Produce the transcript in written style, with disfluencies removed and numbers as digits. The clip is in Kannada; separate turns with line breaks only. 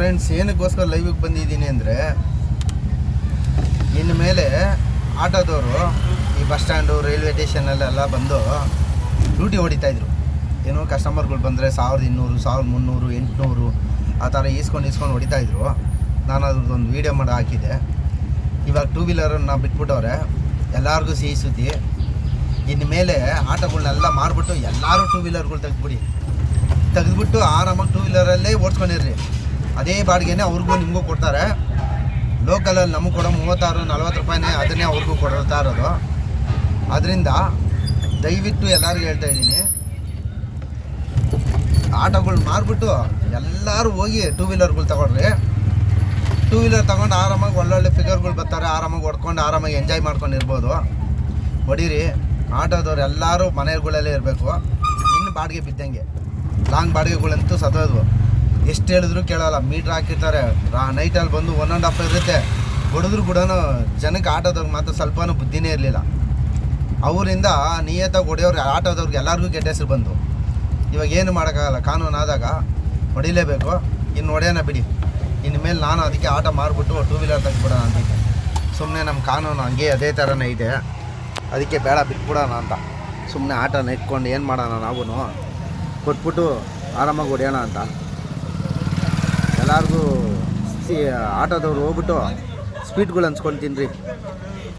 ಫ್ರೆಂಡ್ಸ್, ಏನಕ್ಕೋಸ್ಕರ ಲೈವಿಗೆ ಬಂದಿದ್ದೀನಿ ಅಂದರೆ, ಇನ್ನು ಮೇಲೆ ಆಟೋದವರು ಈ ಬಸ್ ಸ್ಟ್ಯಾಂಡು, ರೈಲ್ವೆ ಸ್ಟೇಷನಲ್ಲೆಲ್ಲ ಬಂದು ಡ್ಯೂಟಿ ಹೊಡಿತಾಯಿದ್ರು. ಏನೋ ಕಸ್ಟಮರ್ಗಳು ಬಂದರೆ 1200, 1300, 800 ಆ ಥರ ಈಸ್ಕೊಂಡು ಹೊಡಿತಾಯಿದ್ರು. ನಾನು ಅದ್ರದ್ದೊಂದು ವೀಡಿಯೋ ಮಾಡಿ ಹಾಕಿದ್ದೆ. ಇವಾಗ ಟೂ ವೀಲರನ್ನು ಬಿಟ್ಬಿಟ್ಟವ್ರೆ. ಎಲ್ಲರಿಗೂ ಸಿಹಿ ಸುದ್ದಿ. ಇನ್ನು ಮೇಲೆ ಆಟೋಗಳನ್ನೆಲ್ಲ ಮಾಡಿಬಿಟ್ಟು ಎಲ್ಲರೂ ಟೂ ವೀಲರ್ಗಳು ತೆಗೆದುಬಿಟ್ಟು ಆರಾಮಾಗಿ ಟೂ ವೀಲರಲ್ಲೇ ಓಡಿಸ್ಕೊಂಡಿರ್ರಿ. ಅದೇ ಬಾಡಿಗೆನೇ ಅವ್ರಿಗೂ ನಿಮಗೂ ಕೊಡ್ತಾರೆ. ಲೋಕಲಲ್ಲಿ ನಮಗೆ ಕೊಡೋ 36-40 ರೂಪಾಯಿನೇ ಅದನ್ನೇ ಅವ್ರಿಗೂ ಕೊಡ್ತಾ ಇರೋದು. ಅದರಿಂದ ದಯವಿಟ್ಟು ಎಲ್ಲರಿಗೂ ಹೇಳ್ತಾ ಇದ್ದೀನಿ, ಆಟೋಗಳು ಮಾರಿಬಿಟ್ಟು ಎಲ್ಲರೂ ಹೋಗಿ ಟೂ ವೀಲರ್ಗಳು ತಗೊಳ್ರಿ. ಟೂ ವೀಲರ್ ತೊಗೊಂಡು ಆರಾಮಾಗಿ ಒಳ್ಳೊಳ್ಳೆ ಫಿಗರ್ಗಳು ಬರ್ತಾರೆ. ಆರಾಮಾಗಿ ಹೊಡ್ಕೊಂಡು ಆರಾಮಾಗಿ ಎಂಜಾಯ್ ಮಾಡ್ಕೊಂಡಿರ್ಬೋದು. ಹೊಡೀರಿ. ಆಟೋದವ್ರು ಎಲ್ಲರೂ ಮನೆಗಳಲ್ಲೇ ಇರಬೇಕು. ಇನ್ನು ಬಾಡಿಗೆ ಬಿದ್ದಂಗೆ ಲಾಂಗ್ ಬಾಡಿಗೆಗಳಂತೂ ಸದೋದು. ಎಷ್ಟು ಹೇಳಿದ್ರು ಕೇಳೋಲ್ಲ. ಮೀಟ್ರ್ ಹಾಕಿರ್ತಾರೆ. ನೈಟಲ್ಲಿ ಬಂದು 1.5 ಇರುತ್ತೆ. ಹೊಡೆದ್ರು ಕೂಡ ಜನಕ್ಕೆ ಆಟೋದವ್ರಿಗೆ ಮಾತ್ರ ಸ್ವಲ್ಪನೂ ಬುದ್ಧಿನೇ ಇರಲಿಲ್ಲ. ಅವರಿಂದ ನಿಯತ್ತಾಗಿ ಹೊಡೆಯೋರು ಆಟೋದವ್ರಿಗೆ ಎಲ್ಲರಿಗೂ ಕೆಟ್ಟ ಹೆಸರು ಬಂತು. ಇವಾಗ ಏನು ಮಾಡೋಕ್ಕಾಗಲ್ಲ. ಕಾನೂನು ಆದಾಗ ಹೊಡಿಲೇಬೇಕು. ಇನ್ನು ಹೊಡೆಯೋಣ ಬಿಡಿ. ಇನ್ನು ಮೇಲೆ ನಾನು ಅದಕ್ಕೆ ಆಟೋ ಮಾರಿಬಿಟ್ಟು ಟೂ ವೀಲರ್ ತೆಗೆದ್ಬಿಡೋಣ ಅಂತಿದ್ದೆ. ಸುಮ್ಮನೆ ನಮ್ಮ ಕಾನೂನು ಹಂಗೆ ಅದೇ ಥರನೇ ಇದೆ. ಅದಕ್ಕೆ ಬೇಡ ಬಿಟ್ಬಿಡೋಣ ಅಂತ ಸುಮ್ಮನೆ ಆಟೋನ ಇಟ್ಕೊಂಡು ಏನು ಮಾಡೋಣ, ನಾವು ಕೊಟ್ಬಿಟ್ಟು ಆರಾಮಾಗಿ ಹೊಡೆಯೋಣ ಅಂತ. ಎಲ್ಲರಿಗೂ ಆಟೋದವ್ರು ಹೋಗ್ಬಿಟ್ಟು ಸ್ಪೀಡ್ಗಳು ಹಂಚ್ಕೊಂಡು ತಿನ್ನಿರಿ.